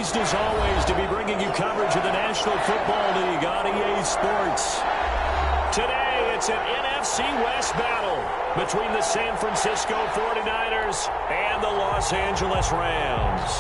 pleased as always to be bringing you coverage of the National Football League on EA Sports. Today, it's an NFC West battle between the San Francisco 49ers and the Los Angeles Rams.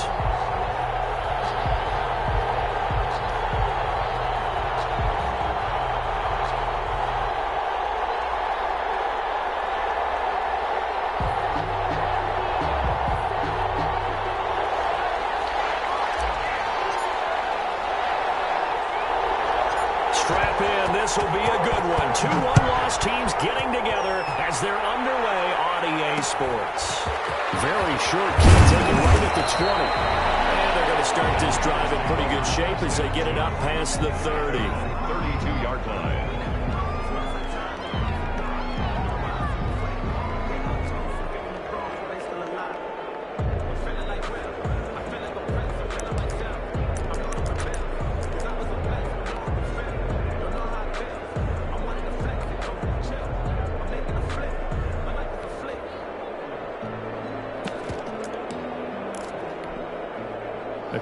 Strap in. This will be a good one. Two one-loss teams getting together as they're underway on EA Sports. Very short key, taken right at the 20. And they're going to start this drive in pretty good shape as they get it up past the 30. 32-yard line.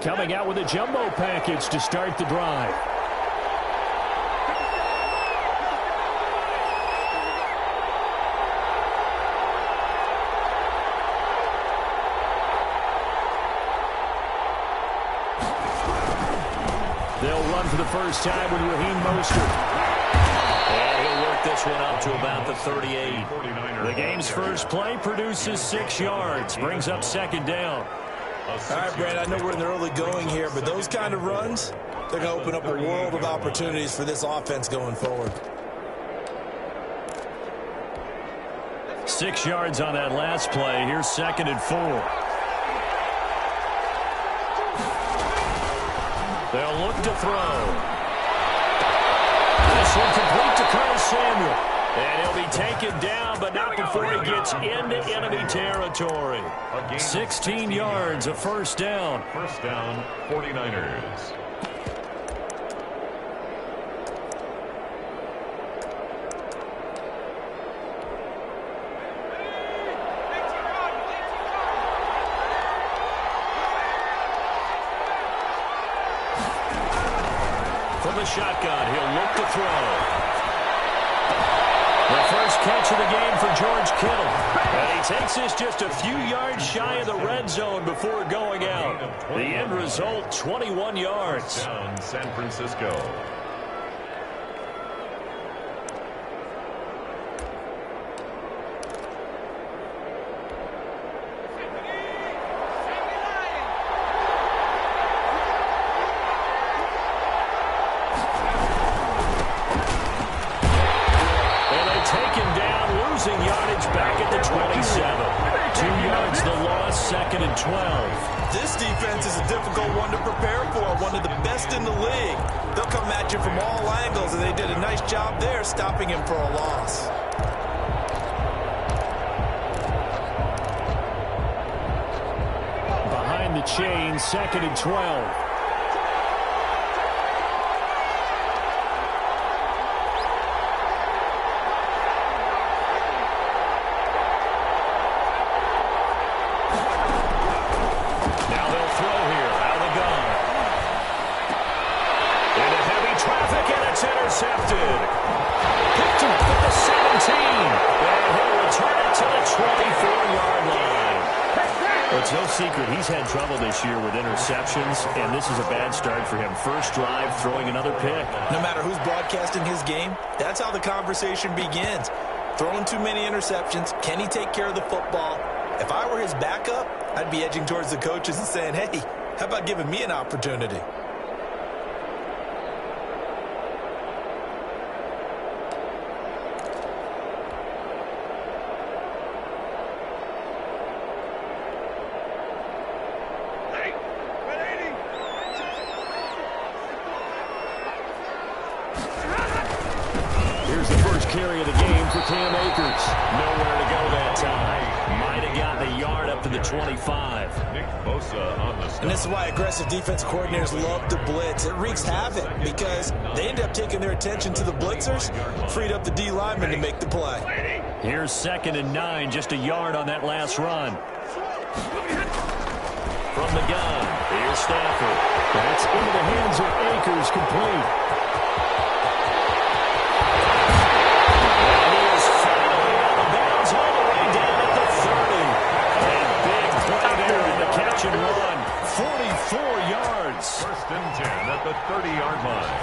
Coming out with a jumbo package to start the drive. They'll run for the first time with Raheem Mostert. And he'll work this one up to about the 38. The game's first play produces 6 yards, brings up second down. All right, Brad, I know we're in the early going here, but those kind of runs, they're going to open up a world of opportunities for this offense going forward. 6 yards on that last play. Here's 2nd and 4. They'll look to throw. This one complete to Curtis Samuel. And he'll be taken down, but not before he gets into enemy territory. 16 yards, a first down. First down, 49ers. From the shotgun, he'll look to throw. The first catch of the game for George Kittle. And he takes this just a few yards shy of the red zone before going out. The end result, 21 yards. Down San Francisco. Yardage back at the 27. 2 yards the loss, 2nd and 12. This defense is a difficult one to prepare for, one of the best in the league. They'll come at you from all angles, and they did a nice job there stopping him for a loss. Behind the chain, 2nd and 12. Intercepted. Picked him at the 17. And he'll return it to the 24-yard line. Well, it's no secret he's had trouble this year with interceptions, and this is a bad start for him. First drive, throwing another pick. No matter who's broadcasting his game, that's how the conversation begins. Throwing too many interceptions, can he take care of the football? If I were his backup, I'd be edging towards the coaches and saying, hey, how about giving me an opportunity? Here's the first carry of the game for Cam Akers. Nowhere to go that time. Might have gotten a yard up to the 25. Nick Bosa on the stop. And this is why aggressive defense coordinators love to blitz. It wreaks havoc because they end up taking their attention to the blitzers, freed up the D lineman to make the play. Here's 2nd and 9, just a yard on that last run. From the gun, here's Stafford. That's into the hands of Akers, complete. And he is finally out of bounds all the way down at the 30. A big play there in the catch and run. 44 yards. First and 10 at the 30-yard line.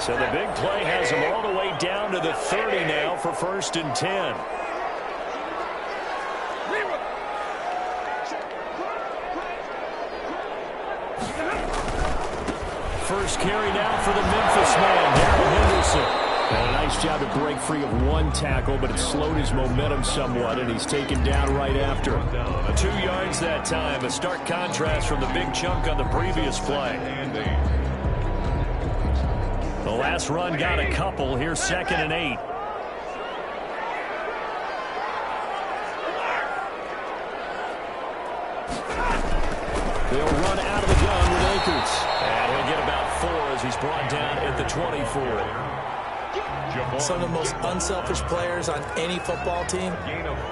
So the big play has him all the way down to the 30 now for first and 10. First carry now for the Memphis man, Darrell Henderson. And a nice job to break free of one tackle, but it slowed his momentum somewhat, and he's taken down right after. 2 yards that time, a stark contrast from the big chunk on the previous play. The last run got a couple. Here's 2nd and 8. They'll run out of the gun with Akers. And he'll get about 4 as he's brought down at the 24. Some of the most unselfish players on any football team,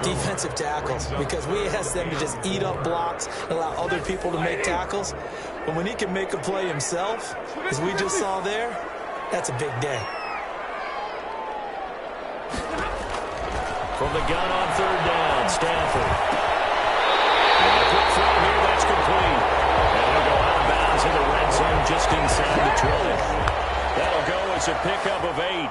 defensive tackles, because we ask them to just eat up blocks and allow other people to make tackles. But when he can make a play himself, as we just saw there, that's a big day. From the gun on 3rd down, Stanford. And a quick throw here, that's complete. And he'll go out of bounds in the red zone just inside the 20. That'll go as a pickup of 8.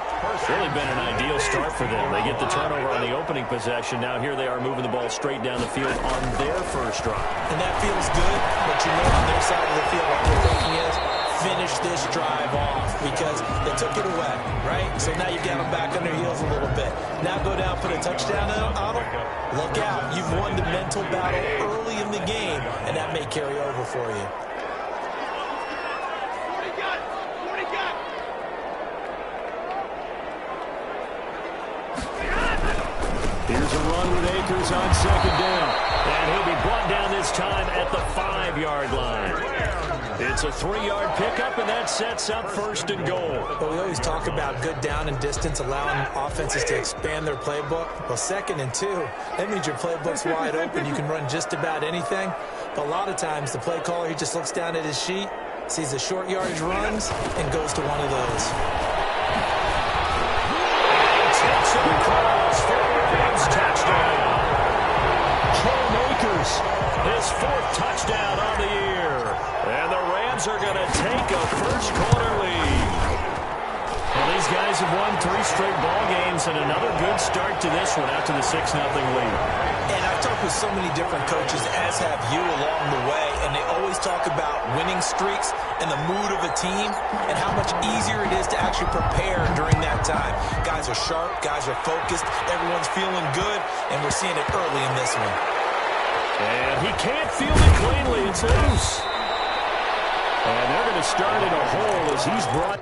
Really been an ideal start for them. They get the turnover on the opening possession. Now here they are moving the ball straight down the field on their first drive. And that feels good, but you know on their side of the field what they're thinking is, finish this drive off because they took it away, right? So now you get them back on their heels a little bit. Now go down, put a touchdown on them. Look out. You've won the mental battle early in the game, and that may carry over for you. Here's a run with Akers on 2nd down. And he'll be brought down this time at the 5-yard line. It's a 3-yard pickup, and that sets up 1st and goal. Well, we always talk about good down and distance, allowing offenses to expand their playbook. Well, 2nd and 2, that means your playbook's wide open. You can run just about anything. But a lot of times, the play caller, he just looks down at his sheet, sees the short yardage runs, and goes to one of those. Takes it across for a Rams touchdown. Cam Akers, his 4th touchdown on the year. And the Rams are going to take a first-quarter lead. Well, these guys have won 3 straight ball games, and another good start to this one after the 6-0 lead. And I've talked with so many different coaches, as have you, along the way, and they always talk about winning streaks and the mood of a team and how much easier it is to actually prepare during that time. Guys are sharp, guys are focused, everyone's feeling good, and we're seeing it early in this one. And he can't field it cleanly. It's loose. And they're going to start in a hole as he's brought.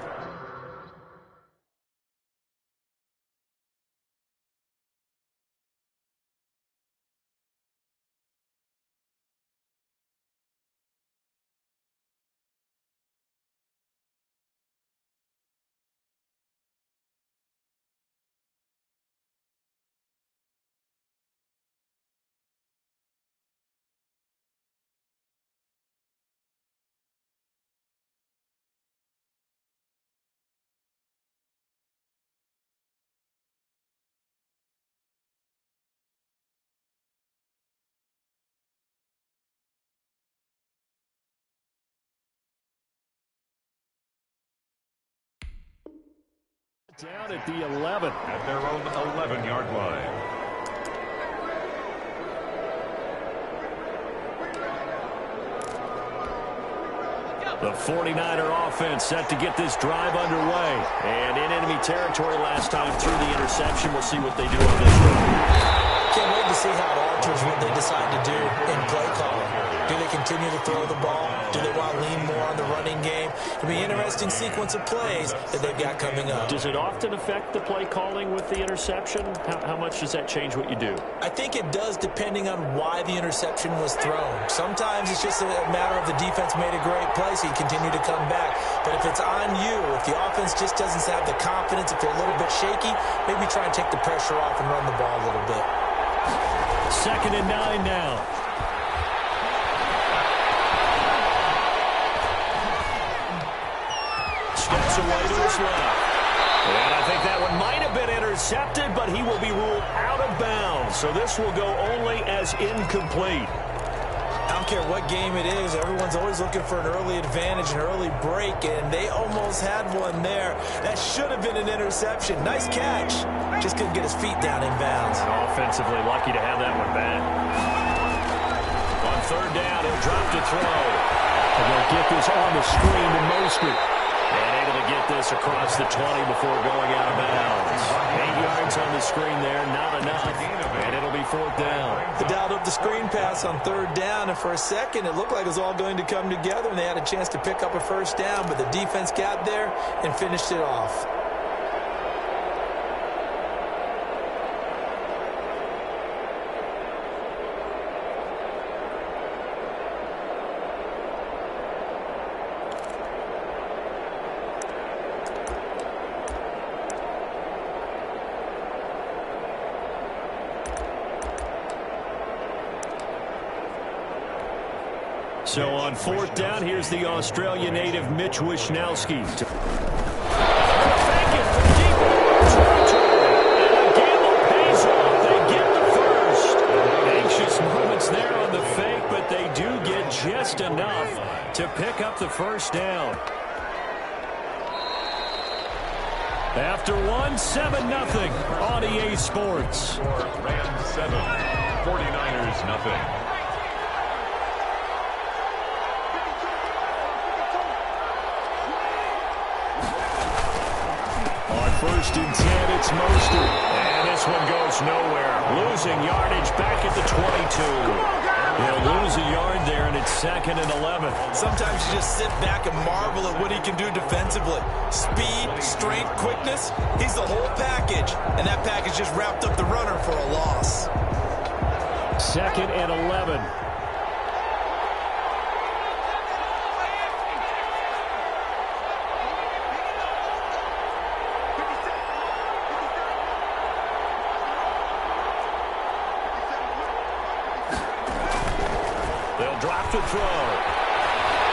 Down at the 11. At their own 11-yard line. The 49er offense set to get this drive underway. And in enemy territory last time through the interception. We'll see what they do on this one. Can't wait to see how it alters what they decide to do in play calling. Do they continue to throw the ball? Do they want to lean more on the running game? It'll be an interesting sequence of plays that they've got coming up. Does it often affect the play calling with the interception? How much does that change what you do? I think it does, depending on why the interception was thrown. Sometimes it's just a matter of the defense made a great play, so you continue to come back. But if it's on you, if the offense just doesn't have the confidence, if they're a little bit shaky, maybe try and take the pressure off and run the ball a little bit. 2nd and 9 now. yards left. And I think that one might have been intercepted, but he will be ruled out of bounds. So this will go only as incomplete. I don't care what game it is. Everyone's always looking for an early advantage, an early break, and they almost had one there. That should have been an interception. Nice catch. Just couldn't get his feet down in bounds. Offensively lucky to have that one back. On third down, he'll drop to throw. And they'll get this on the screen to Mostert. And able to get this across the 20 before going out of bounds. 8 yards on the screen there, not enough. And it'll be fourth down. They dialed up the screen pass on third down, and for a second it looked like it was all going to come together, and they had a chance to pick up a first down, but the defense got there and finished it off. So on fourth down, here's the Australia native Mitch Wishnowsky. They get the first. Anxious moments there on the fake, but they do get just enough to pick up the first down. After one, 7-0 on EA Sports. Rams 7, 49ers nothing. First and 10, it's Mostert. And this one goes nowhere. Losing yardage back at the 22. He'll lose a yard there, and it's second and 11. Sometimes you just sit back and marvel at what he can do defensively. Speed, strength, quickness, he's the whole package. And that package just wrapped up the runner for a loss. Second and 11. To throw.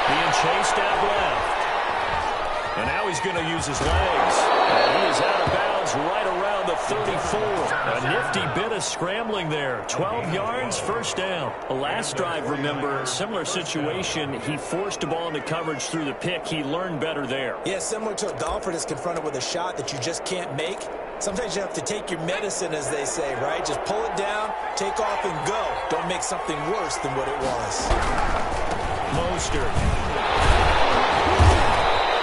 Being chased out left. And now he's going to use his legs. And he is out of bounds right around the 34. A nifty bit of scrambling there. 12 yards, first down. The last drive, remember, similar situation. He forced the ball into coverage through the pick. He learned better there. Yeah, similar to a golfer that's confronted with a shot that you just can't make. Sometimes you have to take your medicine, as they say, right? Just pull it down, take off, and go. Don't make something worse than what it was. Mostert.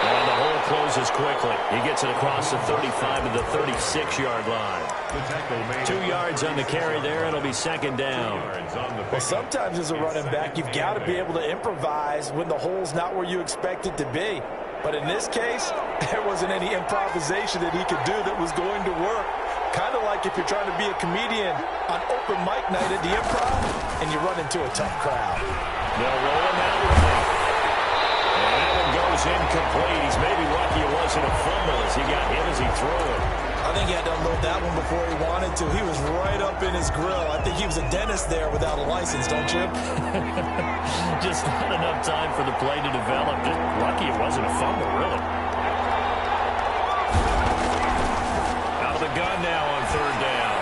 And the hole closes quickly. He gets it across the 35 to the 36-yard line. 2 yards on the carry there. It'll be second down. Well, sometimes as a running back, you've got to be able to improvise when the hole's not where you expect it to be. But in this case, there wasn't any improvisation that he could do that was going to work. Kind of like if you're trying to be a comedian on open mic night at the Improv and you run into a tough crowd. They'll roll him out right. And that one goes incomplete. He's maybe lucky it wasn't a fumble as he got hit as he threw it. I think he had to unload that one before he wanted to. He was right up in his grill. I think he was a dentist there without a license, don't you? Just not enough time for the play to develop. Just lucky it wasn't a fumble, really. Out of the gun now on third down.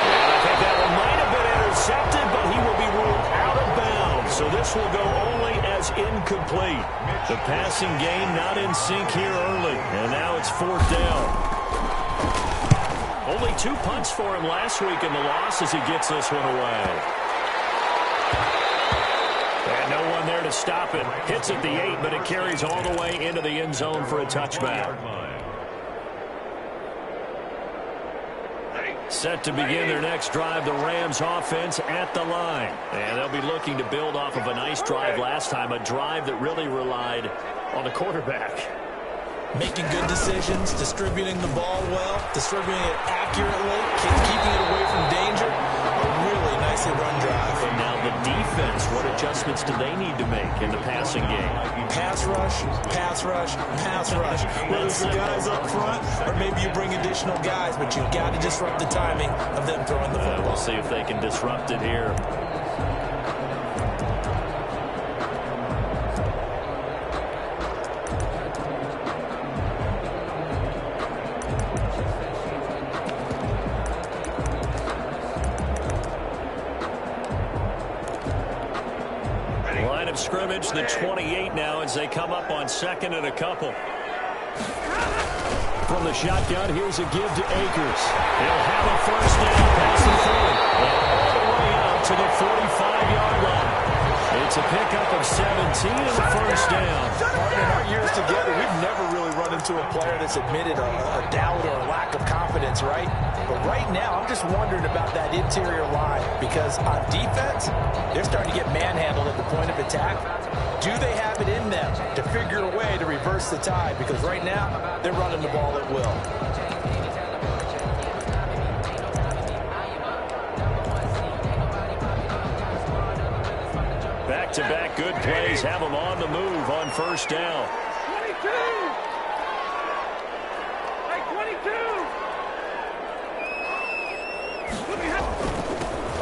And I think that one might have been intercepted, but he will be ruled out of bounds. So this will go only as incomplete. The passing game not in sync here early. And now it's fourth down. Only 2 punts for him last week in the loss as he gets this one away. And no one there to stop it. Hits at the 8, but it carries all the way into the end zone for a touchback. Set to begin their next drive, the Rams offense at the line. And they'll be looking to build off of a nice drive last time, a drive that really relied on the quarterback. Making good decisions, distributing the ball well, distributing it accurately, keeping it away from danger. A really nicely run drive. And now the defense, what adjustments do they need to make in the passing game? Pass rush, pass rush, pass rush. Whether it's the guys up front or maybe you bring additional guys, but you've got to disrupt the timing of them throwing the football. We'll see if they can disrupt it here. Line of scrimmage, the 28 now as they come up on second and a couple. From the shotgun, here's a give to Akers. He'll have a first down, passing forward, and all the way out to the 45-yard line. It's a pickup of 17 and a first down. In our years together, we've never really run into a player that's admitted a doubt or a lack of confidence, right? But right now, I'm just wondering about that interior line because on defense, they're starting to get manhandled at the point of attack. Do they have it in them to figure a way to reverse the tide? Because right now, they're running the ball at will. Back-to-back good plays have them on the move on first down. 22! Hey, 22!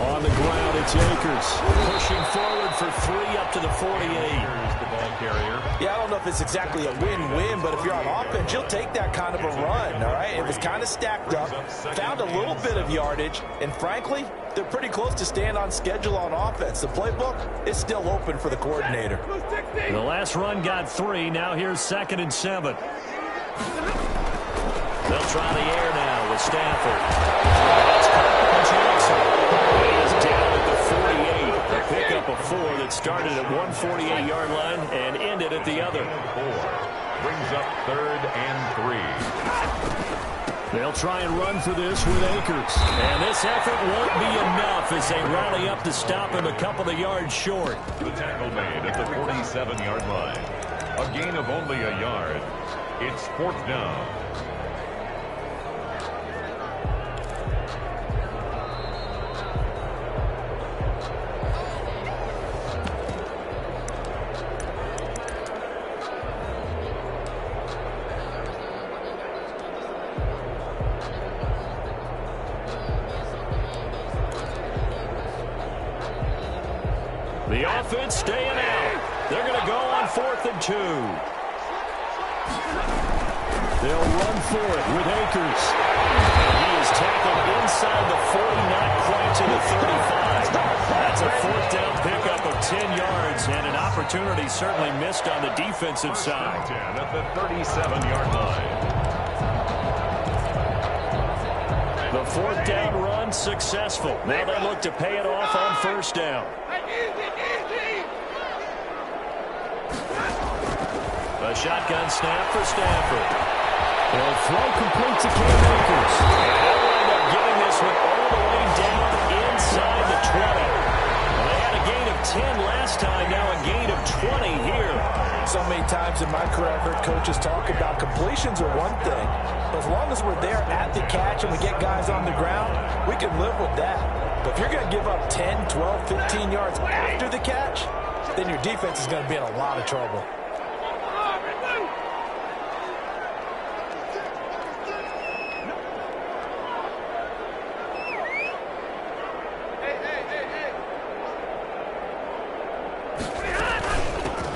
On the ground, it's Akers. Pushing forward for 3 up to the 48. Here's the ball carrier. Yeah, I don't know if it's exactly a win-win, but if you're on offense, you'll take that kind of a run, all right? It was kind of stacked up, found a little bit of yardage, and frankly, they're pretty close to staying on schedule on offense. The playbook is still open for the coordinator. The last run got 3. Now here's 2nd and 7. They'll try the air now with Stafford. That's Carl Jackson. He is down at the 48. A pickup of 4 that started at 148-yard line and ended at the other. 4 brings up 3rd and 3. They'll try and run for this with Akers. And this effort won't be enough as they rally up to stop him a couple of yards short. The tackle made at the 47-yard line. A gain of only a yard. It's 4th down. The offense staying out. They're going to go on 4th and 2. They'll run for it with Akers. He is tackled inside the 40, not quite to the 35. That's a 4th down pickup of 10 yards and an opportunity certainly missed on the defensive side. 10 at the 37-yard line. The 4th down run successful. Now they look to pay it off on first down. A shotgun snap for Stafford. He'll throw complete to Cam Akers. And they'll wind up getting this one all the way down inside the 20. Well, they had a gain of 10 last time, now a gain of 20 here. So many times in my career, I've heard coaches talk about completions are one thing. But as long as we're there at the catch and we get guys on the ground, we can live with that. But if you're going to give up 10, 12, 15 yards after the catch, then your defense is going to be in a lot of trouble.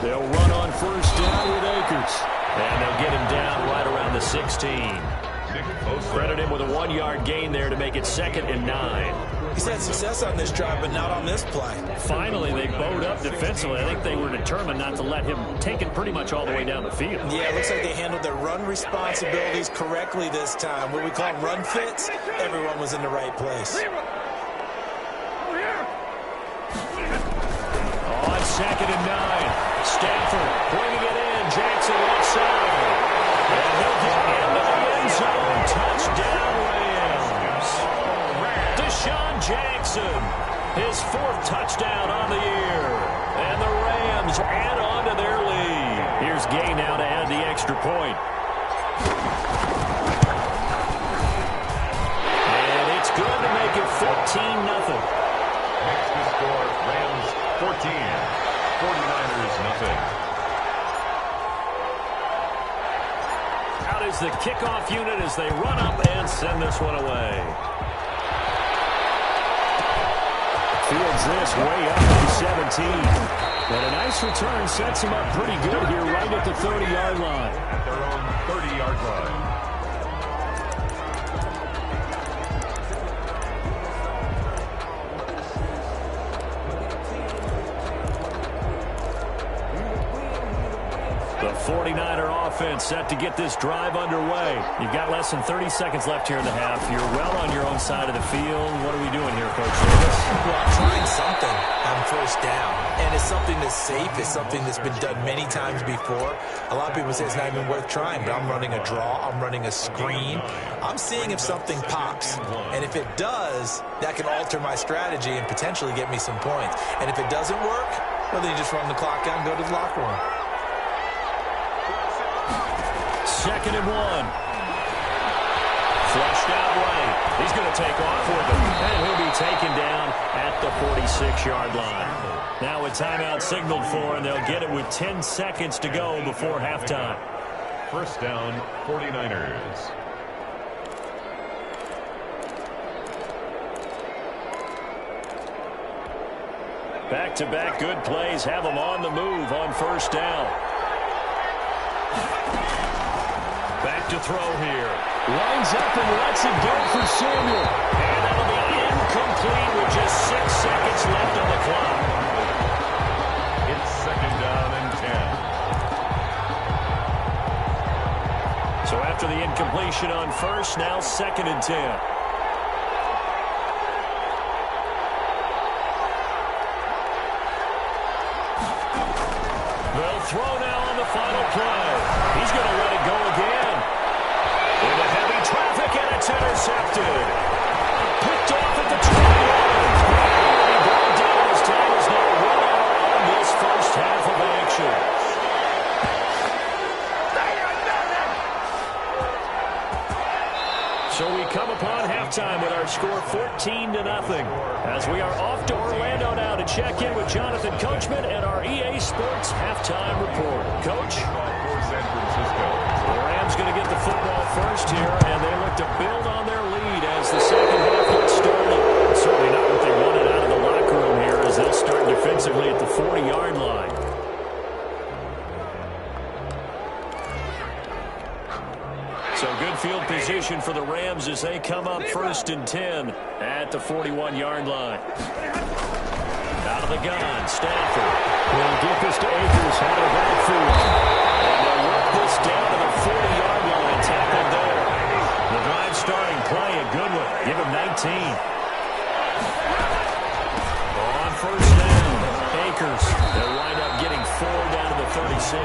They'll run on first down with Akers. And they'll get him down right around the 16. Credit him with a 1-yard gain there to make it 2nd and 9. He's had success on this drive, but not on this play. Finally, they bowed up defensively. I think they were determined not to let him take it pretty much all the way down the field. Yeah, it looks like they handled their run responsibilities correctly this time. What we call run fits, everyone was in the right place. On 2nd and 9, Stafford bringing it in. Jackson left side. And he'll get into the end zone. Touchdown, Rams. Deshaun Jackson, his 4th touchdown on the year. And the Rams add on to their lead. Here's Gay now to add the extra point. And it's good to make it 14-0. Next to score, Rams 14. 49ers nothing. Out is the kickoff unit as they run up and send this one away. Fields this way up to 17. And a nice return sets him up pretty good here right at the 30-yard line. At their own 30-yard line. The 49er offense set to get this drive underway. You've got less than 30 seconds left here in the half. You're well on your own side of the field. What are we doing here, Coach Davis? Well, I'm trying something on first down. And it's something that's safe. It's something that's been done many times before. A lot of people say it's not even worth trying, but I'm running a draw. I'm running a screen. I'm seeing if something pops. And if it does, that can alter my strategy and potentially get me some points. And if it doesn't work, well, then you just run the clock out and go to the locker room. 2nd and 1. Flushed out right. He's going to take off with him. And he'll be taken down at the 46-yard line. Now a timeout signaled for, and they'll get it with 10 seconds to go before halftime. First down, 49ers. Back-to-back good plays have them on the move on first down. Back to throw here. Lines up and lets it go for Samuel. And that'll be incomplete with just 6 seconds left on the clock. It's 2nd down and 10. So after the incompletion on first, now 2nd and 10. They'll throw now on the final play. He's going to let it go again. Into heavy traffic, and it's intercepted. Picked off at the 20. He brought down as time is now run out on this first half of action. So we come upon halftime with our score 14-0 as we are off to Orlando now to check in with Jonathan Coachman and our EA Sports halftime report. Coach? For San Francisco. The Rams going to get the football first here, and they look to build on their lead as the second half gets started. Certainly not what they wanted out of the locker room here as they'll start defensively at the 40-yard line. So good field position for the Rams as they come up 1st and 10 at the 41-yard line. Out of the gun, Stafford will get this to Akers out of the backfield. And they'll work this down to the 40-yard line, tackled there. The drive starting play, a good one. Give him 19. On first down, Akers. They'll wind up getting 4 down to the 36.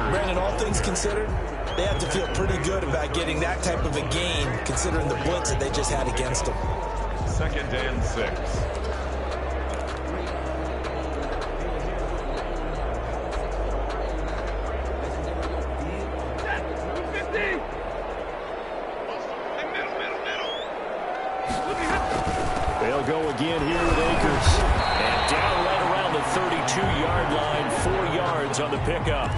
Brandon, all things considered, they have to feel pretty good about getting that type of a gain, considering the blitz that they just had against them. 2nd and 6. They'll go again here with Akers. And down right around the 32-yard line, 4 yards on the pickup.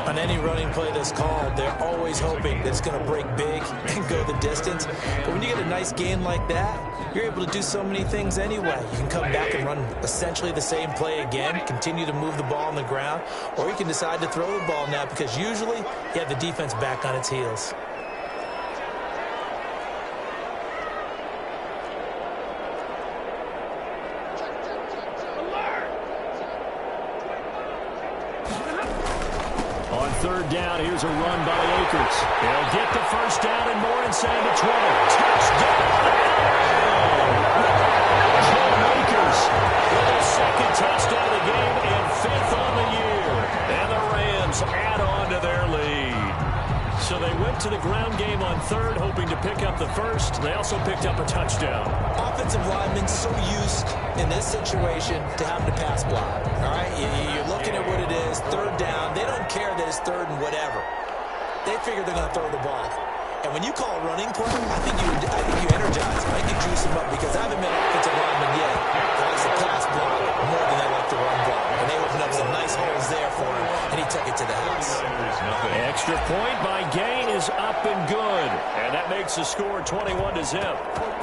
On any running play that's called, they're always hoping that it's going to break big and go the distance. But when you get a nice gain like that, you're able to do so many things anyway. You can come back and run essentially the same play again, continue to move the ball on the ground, or you can decide to throw the ball now because usually you have the defense back on its heels. On 3rd down, here's a run by Akers. They'll get the first down and more inside the 20. Touchdown! Cam Akers with his 2nd touchdown of the game and 5th on the year. And the Rams add on to their lead. So they went to the ground game on 3rd, hoping to pick up the first. They also picked up a touchdown. Offensive linemen so used in this situation to having to pass block. All right, you're looking at what it is, 3rd down. They don't care that it's 3rd and whatever. They figure they're going to throw the ball. And when you call a running play, I think you energize them. I think you juice them up because I haven't met an offensive lineman yet that likes to pass block more than they like to run block. And they opened up some nice holes there for him, and he took it to the house. Extra point by Gain is up and good. And that makes the score 21-0.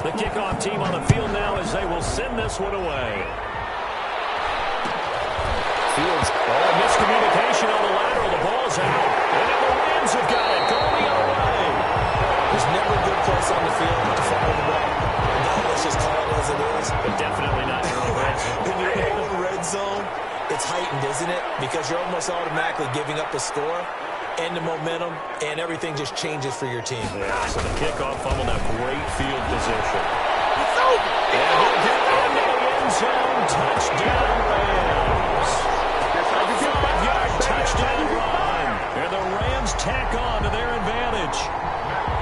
The kickoff team on the field now as they will send this one away. Fields, miscommunication on the lateral. The ball's out. And now the Rams have got it. Going the other way. There's never a good place on the field to fumble the ball. Now let's just call it as it is. But definitely not in your own red zone. In your own red zone, It's heightened, isn't it? Because you're almost automatically giving up a score and the momentum, and everything just changes for your team. Yeah, so the kickoff fumble, now great field position. It's over. And he'll get into the end zone. Touchdown, Rams. 5-yard touchdown run. And the Rams tack on to their advantage.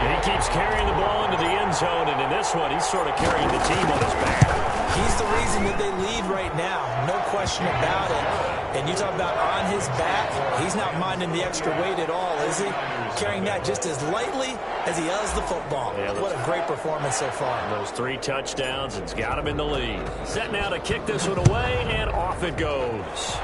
And he keeps carrying the ball into the end zone, and in this one, he's sort of carrying the team on his back. He's the reason that they lead right now, no question about it. And you talk about on his back, he's not minding the extra weight at all, is he? Carrying that just as lightly as he does the football. Yeah, what a great performance so far. Those 3 touchdowns, it's got him in the lead. Set now to kick this one away, and off it goes.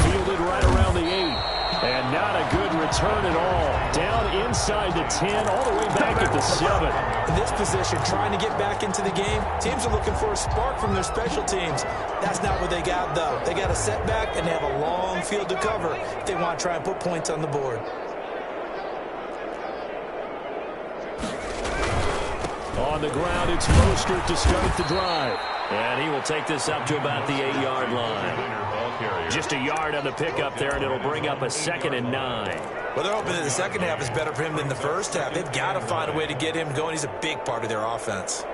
Fielded right around the 8. And not a good return at all. Down inside the 10, all the way back at the 7. In this position, trying to get back into the game, teams are looking for a spark from their special teams. That's not what they got, though. They got a setback, and they have a long field to cover if they want to try and put points on the board. On the ground, it's Mostert to start the drive. And he will take this up to about the 8-yard line. Just a yard on the pickup there, and it'll bring up a 2nd and 9. Well, they're hoping that the second half is better for him than the first half. They've got to find a way to get him going. He's a big part of their offense.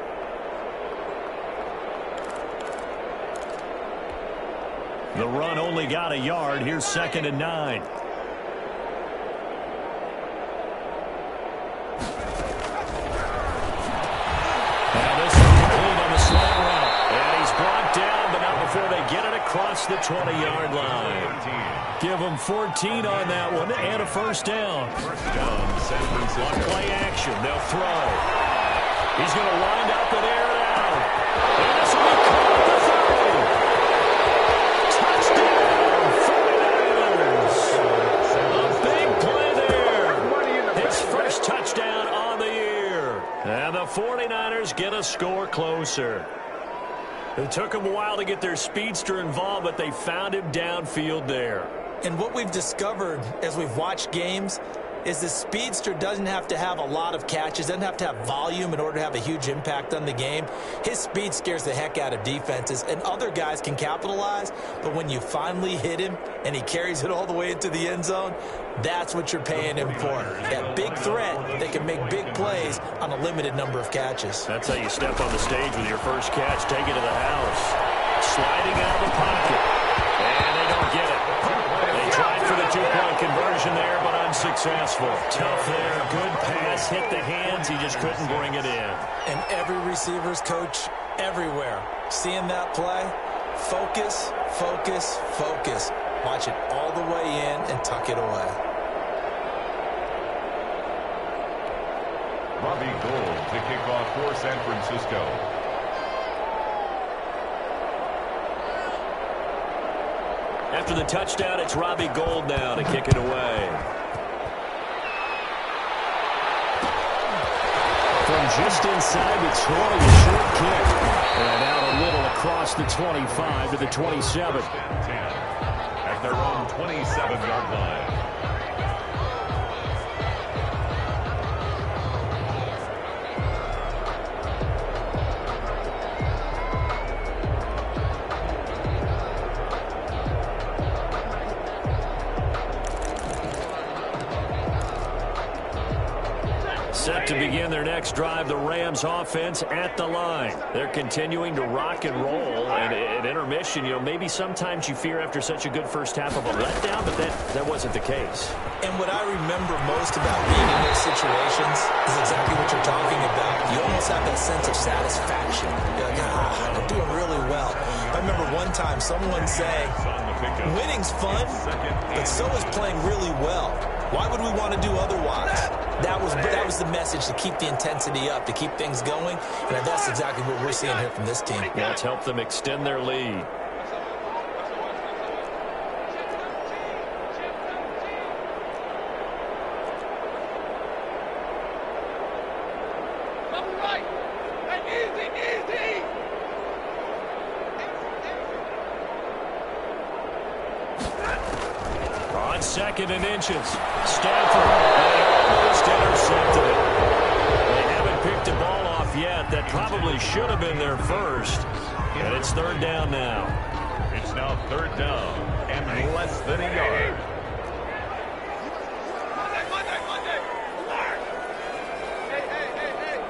The run only got a yard. Here's 2nd and 9. Now this is complete on the slant route. And he's brought down, but not before they get it across the 20-yard line. Give them 14 on that one and a first down. On play action, they'll throw. He's going to wind up and air it out. And this will be caught at the 30. Touchdown, 49ers. A big play there. His first touchdown on the year. And the 49ers get a score closer. It took them a while to get their speedster involved, but they found him downfield there. And what we've discovered as we've watched games is the speedster doesn't have to have a lot of catches, doesn't have to have volume in order to have a huge impact on the game. His speed scares the heck out of defenses, and other guys can capitalize, but when you finally hit him and he carries it all the way into the end zone, that's what you're paying him for. That big threat that can make big plays on a limited number of catches. That's how you step on the stage with your first catch, take it to the house. Sliding out of the pocket, and they don't get it. They tried for the 2-point conversion there, but unsuccessful. Tough there, good pass, hit the hands, he just couldn't bring it in. And every receiver's coach everywhere, seeing that play, focus, focus, focus. Watch it all the way in and tuck it away. Robbie Gould to kick off for San Francisco. After the touchdown, it's Robbie Gould now to kick it away. From just inside the 20, a short kick. And out a little across the 25 to the 27. 10 at their own 27-yard line. Set to begin their next drive, the Rams offense at the line. They're continuing to rock and roll, and at intermission, maybe sometimes you fear after such a good first half of a letdown, but that wasn't the case. And what I remember most about being in those situations is exactly what you're talking about. You almost have that sense of satisfaction. You're like, I'm doing really well. I remember one time someone saying, winning's fun, but so is playing really well. Why would we want to do otherwise? That was the message, to keep the intensity up, to keep things going, and that's exactly what we're seeing here from this team. Yeah, it's helped them extend their lead. Right. Hey, easy. On 2nd and inches, Stafford almost intercepted it. They haven't picked the ball off yet. That probably should have been their first. And it's third down now. It's now third down and less than a yard. Monday. Alert! Hey.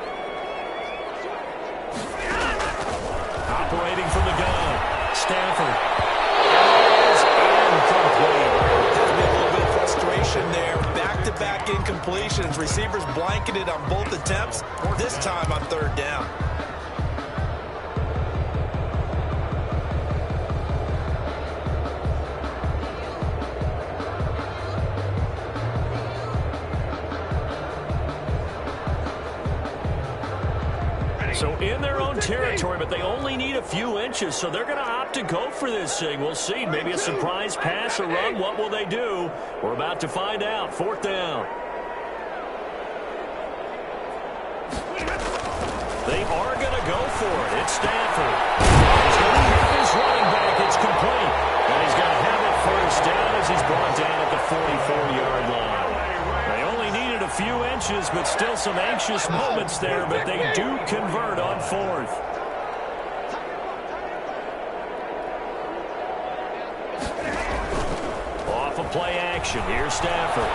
Operating from the gun. Stafford. Is incomplete. There's been a little bit of frustration there. Back-to-back incompletions. Receivers blanketed on both attempts. This time on third down. So in their own territory, but they only need a few inches, so they're going to opt to go for this thing. We'll see. Maybe a surprise pass or run. What will they do? We're about to find out. Fourth down. They are going to go for it. It's Stafford. He's going to have his running back. It's complete. And he's going to have it first down as he's brought down at the 44-yard line. They only needed a few inches, but still some anxious moments there, but they do convert on fourth. Off a play action. Here's Stafford.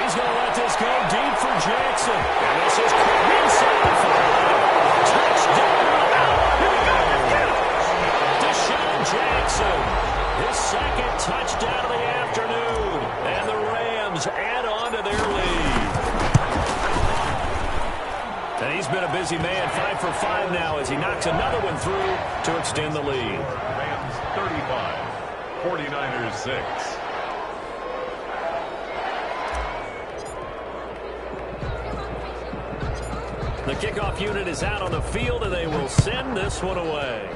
He's going to let this go deep for Jackson. And this is inside for touchdown. Deshaun Jackson, his second touchdown of the afternoon. And the Rams add on to their lead. And he's been a busy man, 5 for 5 now as he knocks another one through to extend the lead. Rams 35, 49ers 6. The kickoff unit is out on the field, and they will send this one away.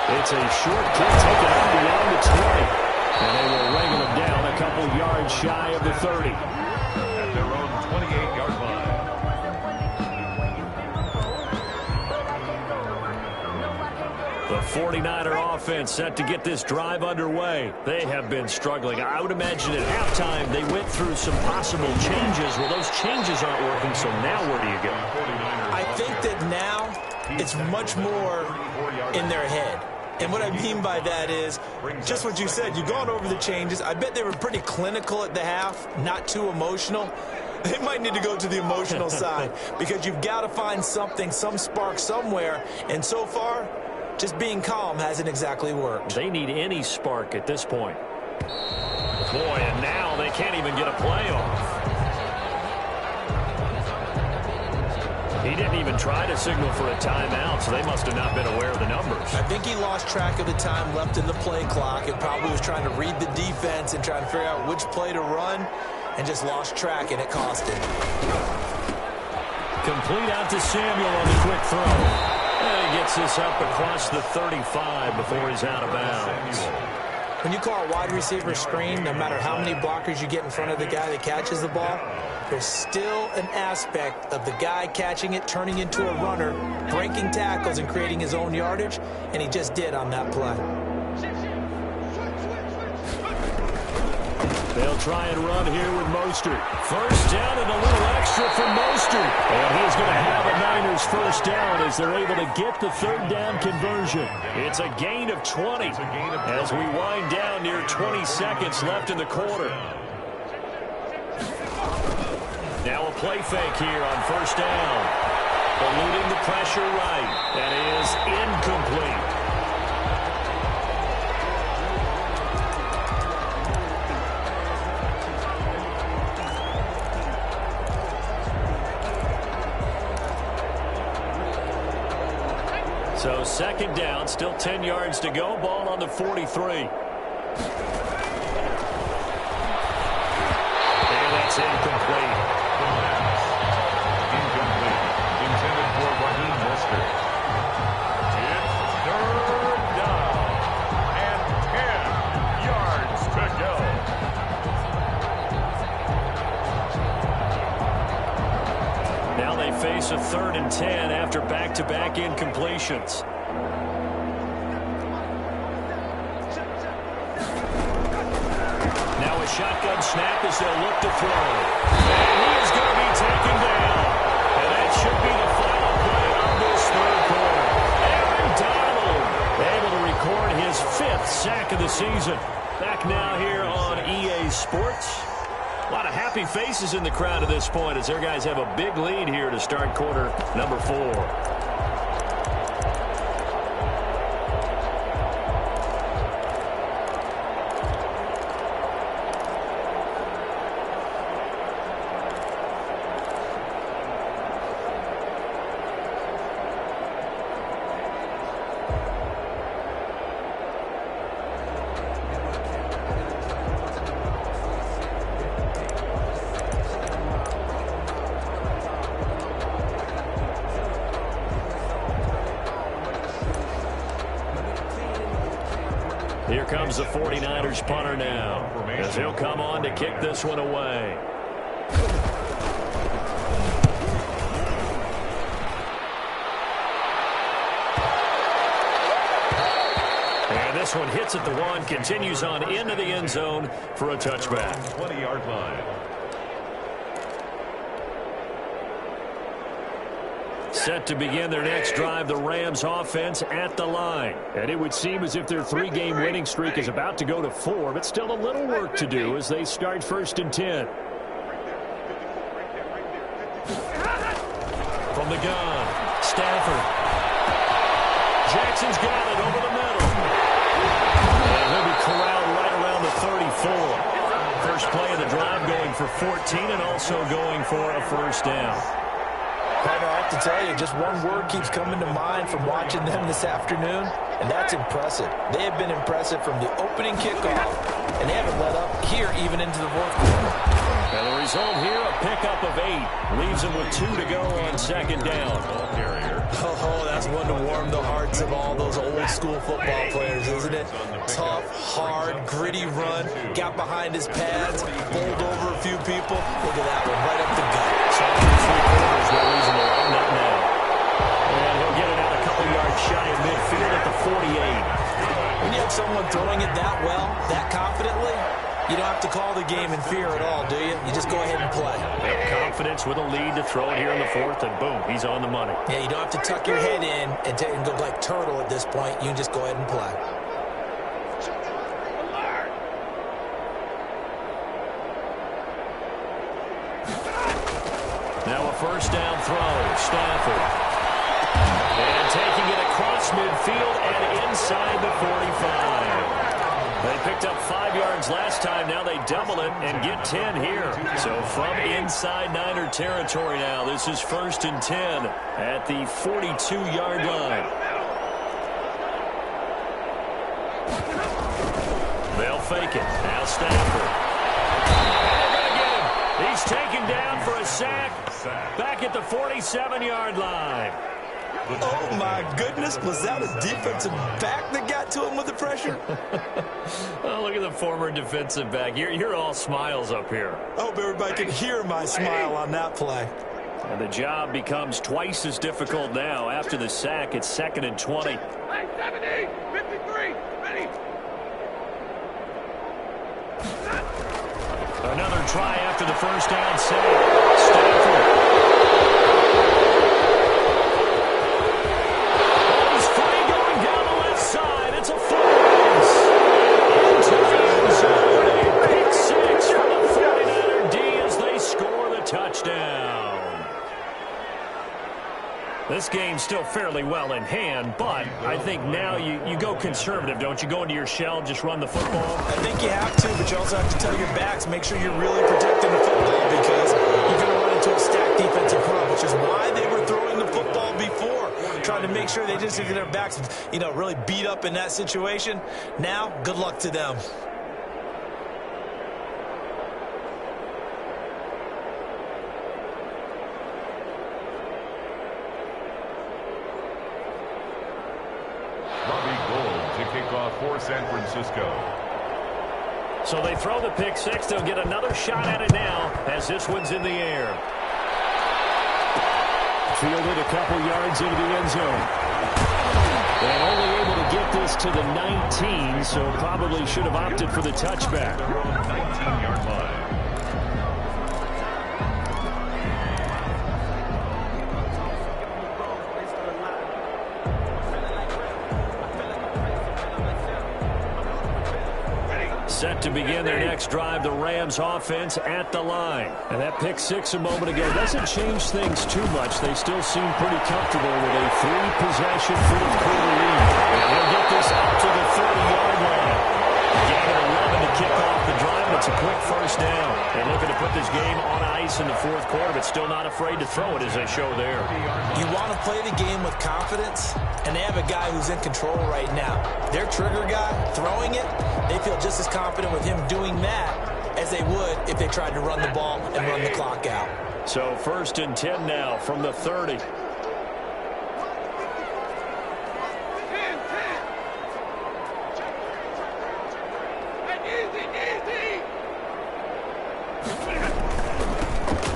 It's a short kick taken out beyond the 20. And they will wrangle him down a couple yards shy of the 30. At their own 28-yard line. The 49er offense set to get this drive underway. They have been struggling. I would imagine at halftime they went through some possible changes. Well, those changes aren't working, so now where do you go? I think that now it's much more in their head. And what I mean by that is just what you said. You've gone over the changes. I bet they were pretty clinical at the half, not too emotional. They might need to go to the emotional side because you've got to find something, some spark somewhere. And so far, just being calm hasn't exactly worked. They need any spark at this point. Boy, and now they can't even get a play off. He didn't even try to signal for a timeout, so they must have not been aware of the numbers. I think he lost track of the time left in the play clock and probably was trying to read the defense and trying to figure out which play to run and just lost track, and it cost him. Complete out to Samuel on the quick throw. And he gets this up across the 35 before he's out of bounds. When you call a wide receiver screen, no matter how many blockers you get in front of the guy that catches the ball, there's still an aspect of the guy catching it, turning into a runner, breaking tackles and creating his own yardage, and he just did on that play. They'll try and run here with Mostert. First down and a little extra for Mostert. And he's going to have a Niners first down as they're able to get the third down conversion. It's a gain of 20 as we wind down near 20 seconds left in the quarter. Now a play fake here on first down. Eluding the pressure right. That is incomplete. So second down, still 10 yards to go. Ball on the 43. And that's incomplete. Incomplete. Intended for Raheem Mostert. It's third down and 10 yards to go. Now they face a 3rd and 10 after back-to-back incompletions. Now a shotgun snap as they'll look to throw. And he is going to be taken down. season. Back now here on EA Sports. A lot of happy faces in the crowd at this point as their guys have a big lead here to start quarter number 4. Here comes the 49ers punter now, as he'll come on to kick this one away. And this one hits at the 1, continues on into the end zone for a touchback. 20-yard line. Set to begin their next drive, the Rams offense at the line. And it would seem as if their 3-game winning streak is about to go to 4, but still a little work to do as they start 1st and 10. From the gun, Stafford. Jackson's got it over the middle. And he'll be corralled right around the 34. First play of the drive going for 14 and also going for a first down. Partner, I have to tell you, just one word keeps coming to mind from watching them this afternoon, and that's impressive. They have been impressive from the opening kickoff, and they haven't let up here even into the 4th quarter. And the result here, a pickup of 8. Leaves them with 2 to go on 2nd down. Oh, that's one to warm the hearts of all those old-school football players, isn't it? Tough, hard, gritty run, got behind his pads, bowled over a few people. Look at that one, right up the gut. So 3/4, no reason to line up now. And he'll get it out a couple yards shy of midfield at the 48. When you have someone throwing it that well, that confidently, you don't have to call the game in fear at all, do you? You just go ahead and play. Yep, confidence with a lead to throw it here in the 4th, and boom, he's on the money. Yeah, you don't have to tuck your head in and go like turtle at this point. You can just go ahead and play. Now a first down throw, Stafford. And taking it across midfield and inside the 45. They picked up 5 yards last time. Now they double it and get 10 here. So from inside Niner territory now, this is 1st and 10 at the 42-yard line. They'll fake it. Now Stafford. He's taken down for a sack back at the 47-yard line. Oh, my goodness. Was that a defensive back that got to him with the pressure? Oh, look at the former defensive back. You're all smiles up here. I hope everybody can hear my smile on that play. And the job becomes twice as difficult now. After the sack, it's 2nd and 20. Hey, 70, 53, ready. Another try after the first down save. Stafford. He's free going down the left side. It's a full race. Into the end zone. A pick 6 for the 49er D as they score the touchdown. This game's still fairly well in hand, but I think now you go conservative, don't you? Go into your shell, just run the football. I think you have to, but you also have to tell your backs, make sure you're really protecting the football because you're going to run into a stacked defensive front, which is why they were throwing the football before, trying to make sure they just get their backs, really beat up in that situation. Now, good luck to them. For San Francisco. So they throw the pick 6. They'll get another shot at it now as this one's in the air. Fielded a couple yards into the end zone. And only able to get this to the 19, so probably should have opted for the touchback. 19-yard line. set to begin their next drive. The Rams offense at the line. And that pick six a moment ago doesn't change things too much. They still seem pretty comfortable with a 3-possession fourth quarter lead. And they'll get this up to the 30-yard line. Gain of 11 to kick off the drive. It's a quick first down. They're looking to put this game on ice in the fourth quarter, but still not afraid to throw it as they show there. You want to play the game with confidence, and they have a guy who's in control right now. Their trigger guy, throwing it, they feel just as confident with him doing that as they would if they tried to run the ball and run the clock out. So 1st and 10 now from the 30. 10, 10. Easy.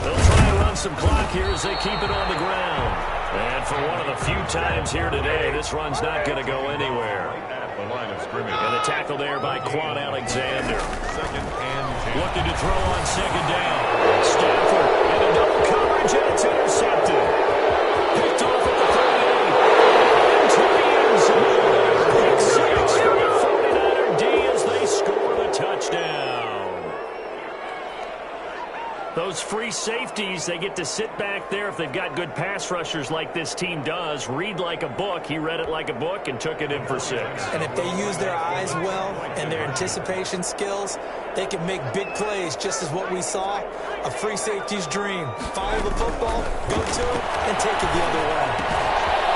They'll try and run some clock here as they keep it on the ground. And for one of the few times here today, this run's not going to go anywhere. At the line of scrimmage. And the tackle there by Quan Alexander. 2nd and 10. Looking to throw on 2nd down. Stafford into double coverage, and it's intercepted. Picked off at the 38. Into the end zone. Pick six for the 49er D as they score the touchdown. Those free safeties, they get to sit back there if they've got good pass rushers like this team does. Read like a book. He read it like a book and took it in for 6. And if they use their eyes well and their anticipation skills, they can make big plays, just as what we saw, a free safety's dream. Follow the football, go to it, and take it the other way.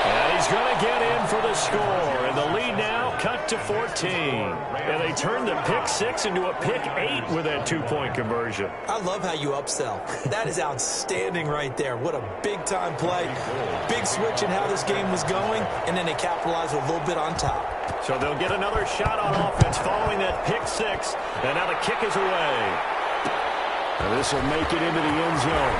And he's going to get in for the score. And the lead now cut to 14. And they turned the pick six into a pick 8 with that 2-point conversion. I love how you upsell. That is outstanding right there. What a big-time play. Big switch in how this game was going, and then they capitalized with a little bit on top. So they'll get another shot on offense following that pick six. And now the kick is away. And this will make it into the end zone.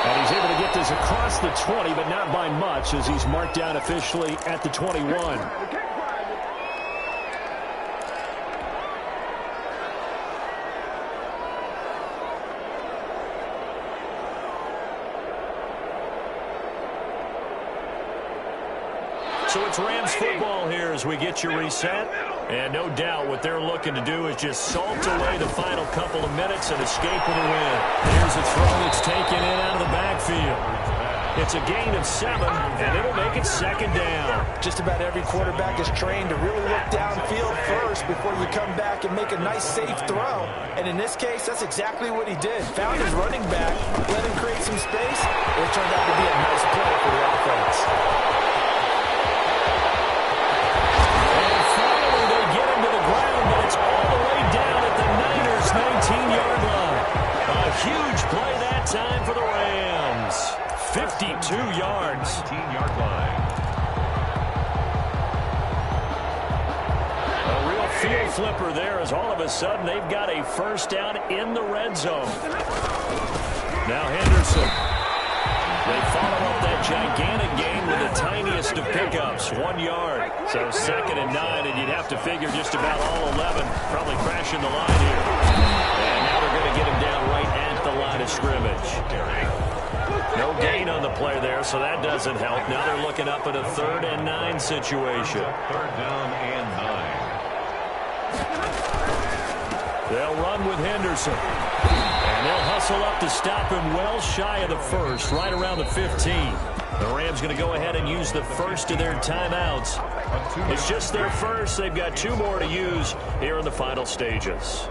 And he's able to get this across the 20, but not by much, as he's marked down officially at the 21. So it's Rams football here as we get you reset. And no doubt what they're looking to do is just salt away the final couple of minutes and escape with a win. Here's a throw that's taken in out of the backfield. It's a gain of 7, and it'll make it 2nd down. Just about every quarterback is trained to really look downfield first before you come back and make a nice, safe throw. And in this case, that's exactly what he did. Found his running back, let him create some space. It turned out to be a nice play for the offense. It's all the way down at the Niners' 19-yard line. A huge play that time for the Rams. 52 yards. 19-yard line. A real field flipper there as all of a sudden they've got a first down in the red zone. Now Henderson. They follow up that gigantic gain with the tiniest of pickups, 1 yard. So 2nd and 9, and you'd have to figure just about all 11 probably crashing the line here. And now they're going to get him down right at the line of scrimmage. No gain on the play there, so that doesn't help. Now they're looking up at a 3rd and 9 situation. 3rd down and 9. They'll run with Henderson. And they'll hustle up to stop him well shy of the 1st, right around the 15. The Rams going to go ahead and use the first of their timeouts. It's just their first. They've got 2 more to use here in the final stages.